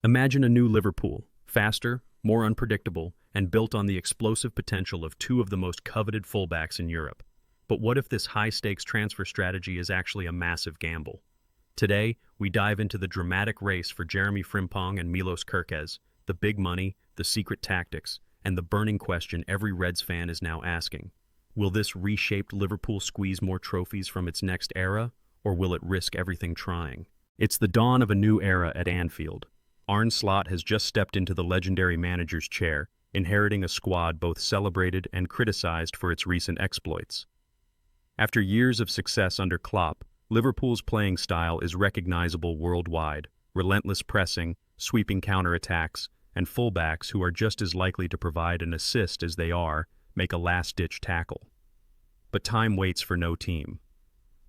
Imagine a new Liverpool, faster, more unpredictable, and built on the explosive potential of two of the most coveted fullbacks in Europe. But what if this high-stakes transfer strategy is actually a massive gamble? Today, we dive into the dramatic race for Jeremie Frimpong and Milos Kerkez, the big money, the secret tactics, and the burning question every Reds fan is now asking. Will this reshaped Liverpool squeeze more trophies from its next era, or will it risk everything trying? It's the dawn of a new era at Anfield. Arne Slot has just stepped into the legendary manager's chair, inheriting a squad both celebrated and criticized for its recent exploits. After years of success under Klopp, Liverpool's playing style is recognizable worldwide: relentless pressing, sweeping counterattacks, and fullbacks who are just as likely to provide an assist as they make a last-ditch tackle. But time waits for no team.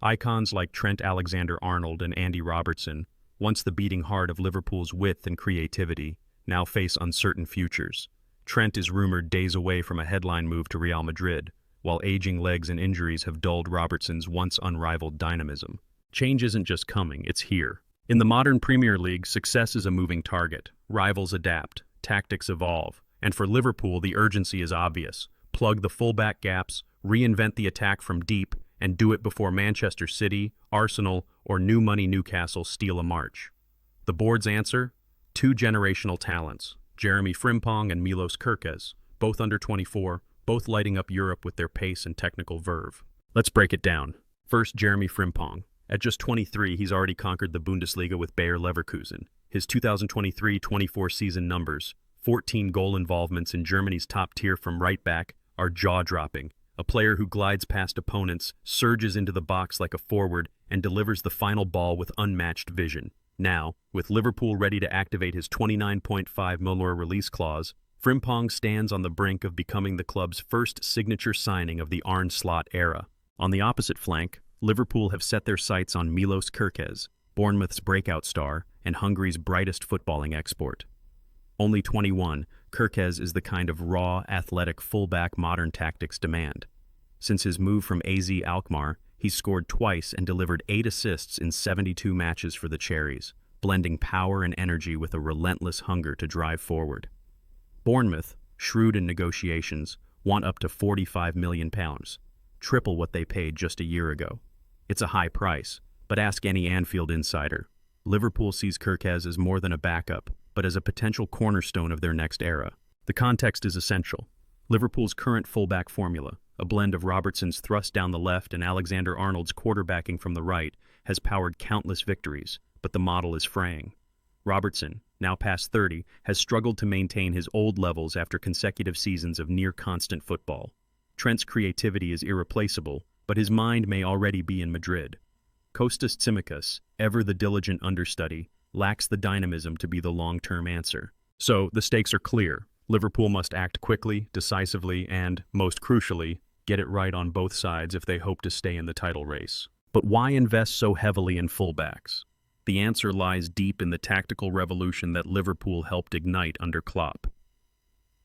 Icons like Trent Alexander-Arnold and Andy Robertson, once the beating heart of Liverpool's width and creativity, now face uncertain futures. Trent is rumored days away from a headline move to Real Madrid, while aging legs and injuries have dulled Robertson's once unrivaled dynamism. Change isn't just coming, it's here. In the modern Premier League, success is a moving target. Rivals adapt, tactics evolve, and for Liverpool, the urgency is obvious. Plug the fullback gaps, reinvent the attack from deep, and do it before Manchester City, Arsenal, or new money Newcastle steal a march. The board's answer? Two generational talents, Jeremie Frimpong and Milos Kerkez, both under 24, both lighting up Europe with their pace and technical verve. Let's break it down. First, Jeremie Frimpong. At just 23, he's already conquered the Bundesliga with Bayer Leverkusen. His 2023-24 season numbers, 14 goal involvements in Germany's top tier from right back, are jaw-dropping. A player who glides past opponents, surges into the box like a forward, and delivers the final ball with unmatched vision. Now, with Liverpool ready to activate his £29.5 million release clause, Frimpong stands on the brink of becoming the club's first signature signing of the Arne Slot era. On the opposite flank, Liverpool have set their sights on Milos Kerkez, Bournemouth's breakout star and Hungary's brightest footballing export. Only 21, Kerkez is the kind of raw, athletic fullback modern tactics demand. Since his move from AZ Alkmaar, he's scored twice and delivered 8 assists in 72 matches for the Cherries, blending power and energy with a relentless hunger to drive forward. Bournemouth, shrewd in negotiations, want up to £45 million, triple what they paid just a year ago. It's a high price, but ask any Anfield insider. Liverpool sees Kerkez as more than a backup, but as a potential cornerstone of their next era. The context is essential. Liverpool's current fullback formula, a blend of Robertson's thrust down the left and Alexander-Arnold's quarterbacking from the right, has powered countless victories, but the model is fraying. Robertson, now past 30, has struggled to maintain his old levels after consecutive seasons of near-constant football. Trent's creativity is irreplaceable, but his mind may already be in Madrid. Kostas Tsimikas, ever the diligent understudy, lacks the dynamism to be the long-term answer. So, the stakes are clear. Liverpool must act quickly, decisively, and, most crucially, get it right on both sides if they hope to stay in the title race. But why invest so heavily in fullbacks? The answer lies deep in the tactical revolution that Liverpool helped ignite under Klopp.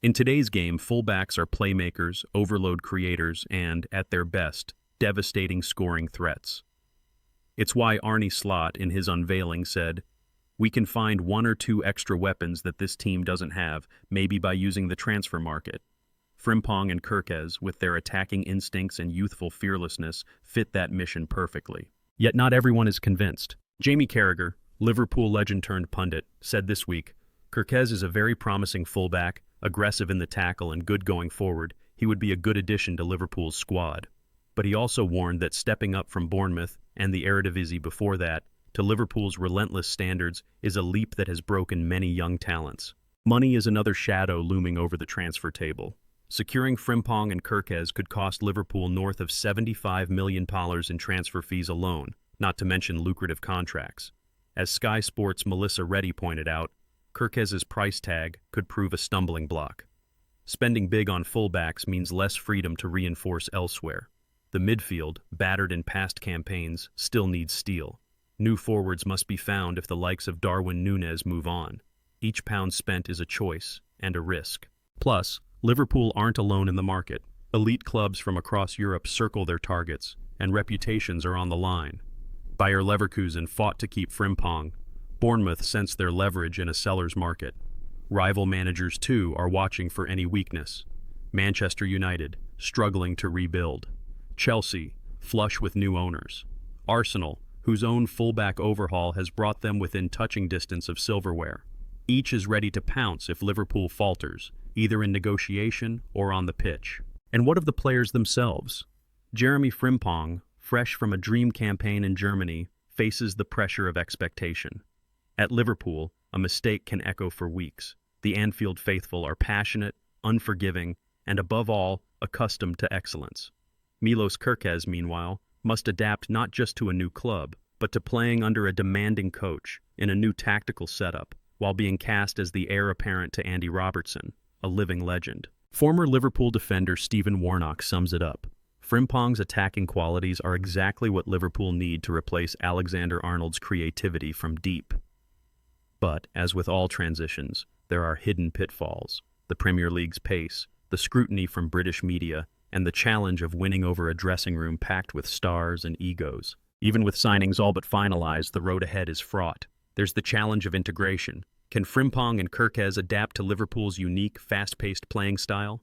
In today's game, fullbacks are playmakers, overload creators, and, at their best, devastating scoring threats. It's why Arne Slot, in his unveiling, said, "We can find 1 or 2 extra weapons that this team doesn't have, maybe by using the transfer market." Frimpong and Kerkez, with their attacking instincts and youthful fearlessness, fit that mission perfectly. Yet not everyone is convinced. Jamie Carragher, Liverpool legend-turned-pundit, said this week, "Kerkez is a very promising fullback, aggressive in the tackle and good going forward. He would be a good addition to Liverpool's squad." But he also warned that stepping up from Bournemouth, and the Eredivisie before that, to Liverpool's relentless standards is a leap that has broken many young talents. Money is another shadow looming over the transfer table. Securing Frimpong and Kerkez could cost Liverpool north of £75 million in transfer fees alone, not to mention lucrative contracts. As Sky Sports' Melissa Reddy pointed out, Kerkez's price tag could prove a stumbling block. Spending big on fullbacks means less freedom to reinforce elsewhere. The midfield, battered in past campaigns, still needs steel. New forwards must be found if the likes of Darwin Núñez move on. Each pound spent is a choice and a risk. Plus, Liverpool aren't alone in the market. Elite clubs from across Europe circle their targets, and reputations are on the line. Bayer Leverkusen fought to keep Frimpong. Bournemouth sense their leverage in a seller's market. Rival managers, too, are watching for any weakness. Manchester United, struggling to rebuild. Chelsea, flush with new owners. Arsenal, whose own fullback overhaul has brought them within touching distance of silverware. Each is ready to pounce if Liverpool falters, either in negotiation or on the pitch. And what of the players themselves? Jeremie Frimpong, fresh from a dream campaign in Germany, faces the pressure of expectation. At Liverpool, a mistake can echo for weeks. The Anfield faithful are passionate, unforgiving, and above all, accustomed to excellence. Milos Kerkez, meanwhile, must adapt not just to a new club, but to playing under a demanding coach in a new tactical setup, while being cast as the heir apparent to Andy Robertson, a living legend. Former Liverpool defender Stephen Warnock sums it up. Frimpong's attacking qualities are exactly what Liverpool need to replace Alexander-Arnold's creativity from deep. But, as with all transitions, there are hidden pitfalls. The Premier League's pace, the scrutiny from British media, and the challenge of winning over a dressing room packed with stars and egos. Even with signings all but finalized, the road ahead is fraught. There's the challenge of integration. Can Frimpong and Kerkez adapt to Liverpool's unique, fast-paced playing style?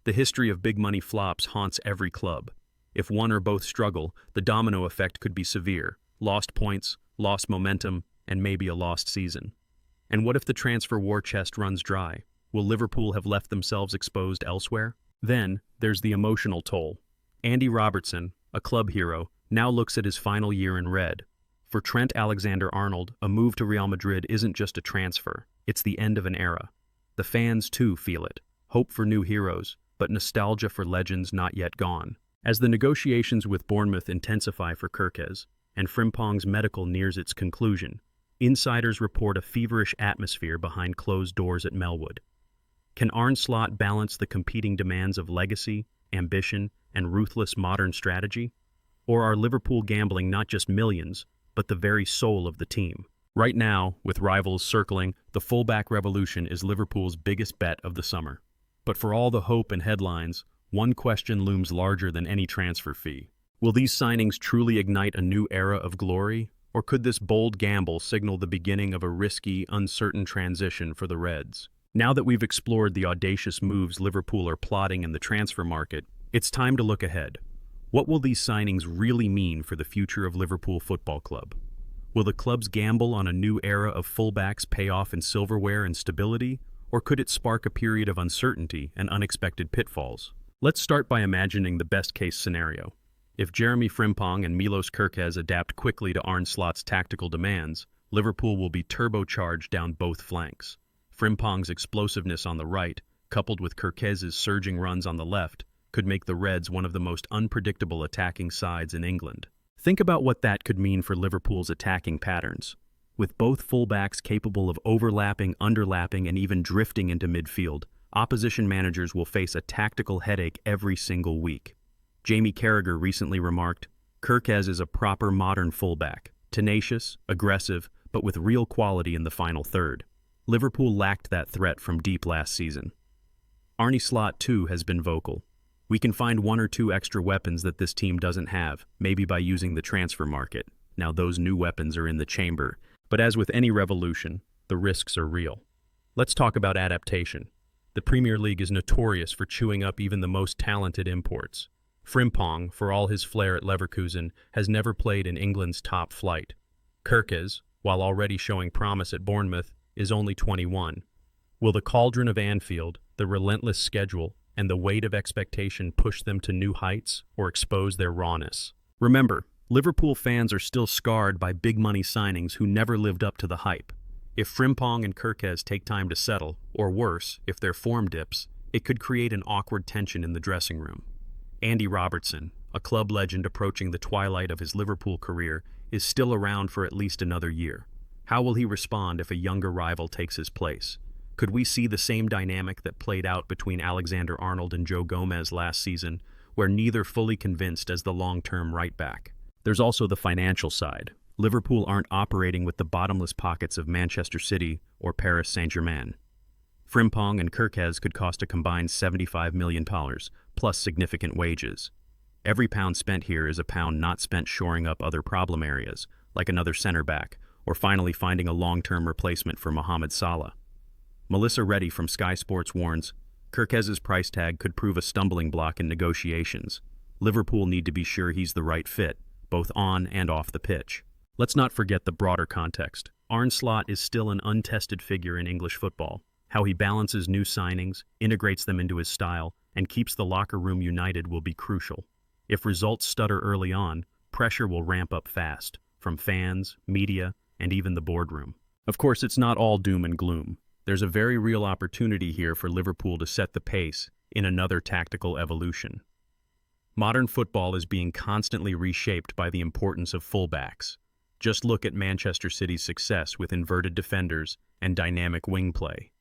The history of big-money flops haunts every club. If one or both struggle, the domino effect could be severe. Lost points, lost momentum, and maybe a lost season. And what if the transfer war chest runs dry? Will Liverpool have left themselves exposed elsewhere? Then, there's the emotional toll. Andy Robertson, a club hero, now looks at his final year in red. For Trent Alexander-Arnold, a move to Real Madrid isn't just a transfer, it's the end of an era. The fans, too, feel it. Hope for new heroes, but nostalgia for legends not yet gone. As the negotiations with Bournemouth intensify for Kerkez, and Frimpong's medical nears its conclusion, insiders report a feverish atmosphere behind closed doors at Melwood. Can Arne Slot balance the competing demands of legacy, ambition, and ruthless modern strategy? Or are Liverpool gambling not just millions, but the very soul of the team? Right now, with rivals circling, the fullback revolution is Liverpool's biggest bet of the summer. But for all the hope and headlines, one question looms larger than any transfer fee. Will these signings truly ignite a new era of glory? Or could this bold gamble signal the beginning of a risky, uncertain transition for the Reds? Now that we've explored the audacious moves Liverpool are plotting in the transfer market, it's time to look ahead. What will these signings really mean for the future of Liverpool Football Club? Will the club's gamble on a new era of fullbacks pay off in silverware and stability, or could it spark a period of uncertainty and unexpected pitfalls? Let's start by imagining the best-case scenario. If Jeremie Frimpong and Milos Kerkez adapt quickly to Arne Slot's tactical demands, Liverpool will be turbocharged down both flanks. Frimpong's explosiveness on the right, coupled with Kerkez's surging runs on the left, could make the Reds one of the most unpredictable attacking sides in England. Think about what that could mean for Liverpool's attacking patterns. With both fullbacks capable of overlapping, underlapping, and even drifting into midfield, opposition managers will face a tactical headache every single week. Jamie Carragher recently remarked, "Kerkez is a proper modern fullback, tenacious, aggressive, but with real quality in the final third." Liverpool lacked that threat from deep last season. Arne Slot, too, has been vocal. We can find one or two extra weapons that this team doesn't have, maybe by using the transfer market. Now those new weapons are in the chamber. But as with any revolution, the risks are real. Let's talk about adaptation. The Premier League is notorious for chewing up even the most talented imports. Frimpong, for all his flair at Leverkusen, has never played in England's top flight. Kerkez, while already showing promise at Bournemouth, is only 21. Will the cauldron of Anfield, the relentless schedule, and the weight of expectation push them to new heights or expose their rawness? Remember, Liverpool fans are still scarred by big-money signings who never lived up to the hype. If Frimpong and Kerkez take time to settle, or worse, if their form dips, it could create an awkward tension in the dressing room. Andy Robertson, a club legend approaching the twilight of his Liverpool career, is still around for at least another year. How will he respond if a younger rival takes his place? Could we see the same dynamic that played out between Alexander-Arnold and Joe Gomez last season, where neither fully convinced as the long-term right-back? There's also the financial side. Liverpool aren't operating with the bottomless pockets of Manchester City or Paris Saint-Germain. Frimpong and Kerkez could cost a combined $75 million, plus significant wages. Every pound spent here is a pound not spent shoring up other problem areas, like another center back, or finally finding a long-term replacement for Mohamed Salah. Melissa Reddy from Sky Sports warns, Kerkez's price tag could prove a stumbling block in negotiations. Liverpool need to be sure he's the right fit, both on and off the pitch. Let's not forget the broader context. Arne Slot is still an untested figure in English football. How he balances new signings, integrates them into his style, and keeps the locker room united will be crucial. If results stutter early on, pressure will ramp up fast, from fans, media, and even the boardroom. Of course, it's not all doom and gloom. There's a very real opportunity here for Liverpool to set the pace in another tactical evolution. Modern football is being constantly reshaped by the importance of fullbacks. Just look at Manchester City's success with inverted defenders and dynamic wing play.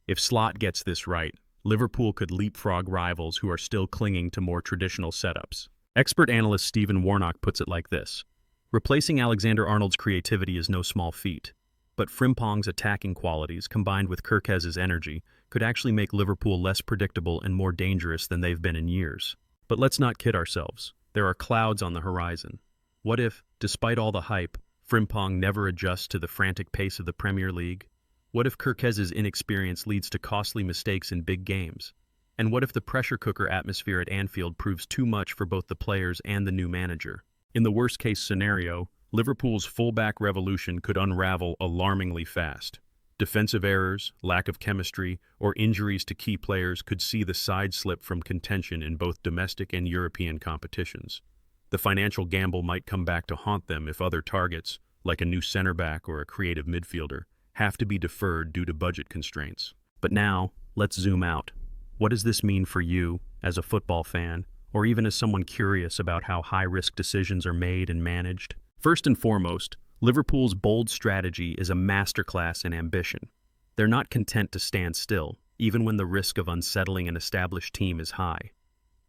If Slot gets this right, Liverpool could leapfrog rivals who are still clinging to more traditional setups. Expert analyst Stephen Warnock puts it like this: replacing Alexander-Arnold's creativity is no small feat, but Frimpong's attacking qualities, combined with Kerkez's energy, could actually make Liverpool less predictable and more dangerous than they've been in years. But let's not kid ourselves. There are clouds on the horizon. What if, despite all the hype, Frimpong never adjusts to the frantic pace of the Premier League? What if Kerkez's inexperience leads to costly mistakes in big games? And what if the pressure cooker atmosphere at Anfield proves too much for both the players and the new manager? In the worst-case scenario, Liverpool's fullback revolution could unravel alarmingly fast. Defensive errors, lack of chemistry, or injuries to key players could see the side slip from contention in both domestic and European competitions. The financial gamble might come back to haunt them if other targets, like a new center-back or a creative midfielder, have to be deferred due to budget constraints. But now, let's zoom out. What does this mean for you, as a football fan, or even as someone curious about how high-risk decisions are made and managed? First and foremost, Liverpool's bold strategy is a masterclass in ambition. They're not content to stand still, even when the risk of unsettling an established team is high.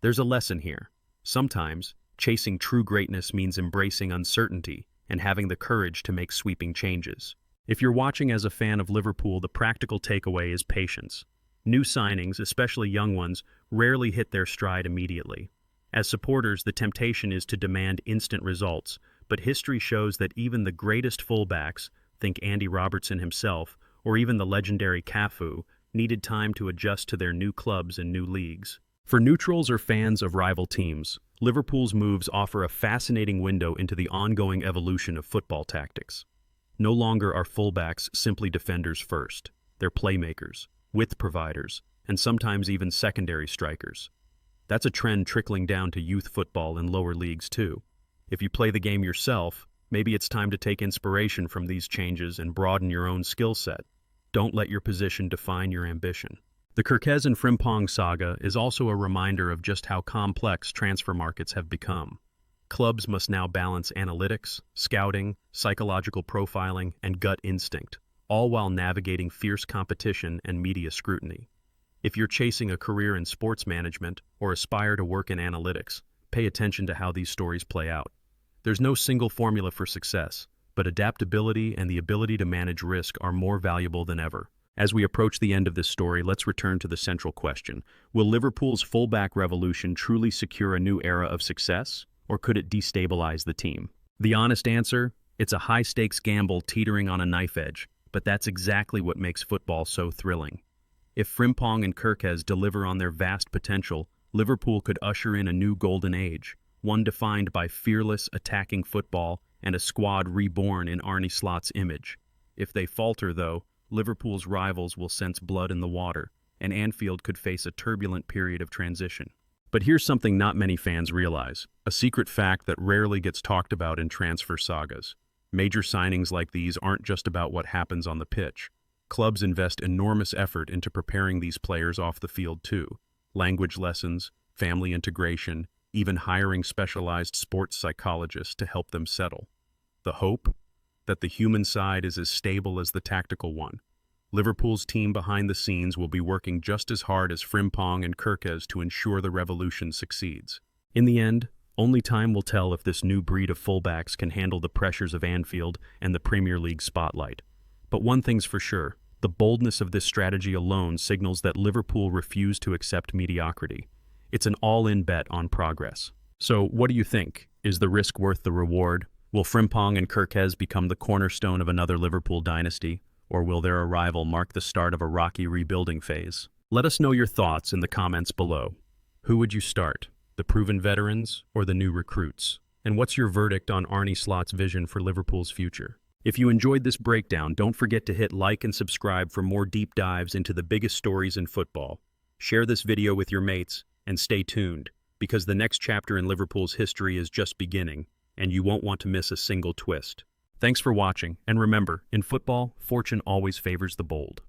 There's a lesson here. Sometimes, chasing true greatness means embracing uncertainty and having the courage to make sweeping changes. If you're watching as a fan of Liverpool, the practical takeaway is patience. New signings, especially young ones, rarely hit their stride immediately. As supporters, the temptation is to demand instant results, but history shows that even the greatest fullbacks, think Andy Robertson himself, or even the legendary Cafu, needed time to adjust to their new clubs and new leagues. For neutrals or fans of rival teams, Liverpool's moves offer a fascinating window into the ongoing evolution of football tactics. No longer are fullbacks simply defenders first. They're playmakers, width providers, and sometimes even secondary strikers. That's a trend trickling down to youth football and lower leagues too. If you play the game yourself, maybe it's time to take inspiration from these changes and broaden your own skill set. Don't let your position define your ambition. The Kerkez and Frimpong saga is also a reminder of just how complex transfer markets have become. Clubs must now balance analytics, scouting, psychological profiling, and gut instinct, all while navigating fierce competition and media scrutiny. If you're chasing a career in sports management or aspire to work in analytics, pay attention to how these stories play out. There's no single formula for success, but adaptability and the ability to manage risk are more valuable than ever. As we approach the end of this story, let's return to the central question. Will Liverpool's fullback revolution truly secure a new era of success, or could it destabilize the team? The honest answer? It's a high-stakes gamble teetering on a knife edge, but that's exactly what makes football so thrilling. If Frimpong and Kerkez deliver on their vast potential, Liverpool could usher in a new golden age, one defined by fearless attacking football and a squad reborn in Arne Slot's image. If they falter, though, Liverpool's rivals will sense blood in the water, and Anfield could face a turbulent period of transition. But here's something not many fans realize, a secret fact that rarely gets talked about in transfer sagas. Major signings like these aren't just about what happens on the pitch. Clubs invest enormous effort into preparing these players off the field too. Language lessons, family integration, even hiring specialized sports psychologists to help them settle. The hope? That the human side is as stable as the tactical one. Liverpool's team behind the scenes will be working just as hard as Frimpong and Kerkez to ensure the revolution succeeds. In the end, only time will tell if this new breed of fullbacks can handle the pressures of Anfield and the Premier League spotlight. But one thing's for sure, the boldness of this strategy alone signals that Liverpool refuse to accept mediocrity. It's an all-in bet on progress. So, what do you think? Is the risk worth the reward? Will Frimpong and Kerkez become the cornerstone of another Liverpool dynasty, or will their arrival mark the start of a rocky rebuilding phase? Let us know your thoughts in the comments below. Who would you start, the proven veterans or the new recruits? And what's your verdict on Arne Slot's vision for Liverpool's future? If you enjoyed this breakdown, don't forget to hit like and subscribe for more deep dives into the biggest stories in football. Share this video with your mates, and stay tuned, because the next chapter in Liverpool's history is just beginning, and you won't want to miss a single twist. Thanks for watching, and remember, in football, fortune always favors the bold.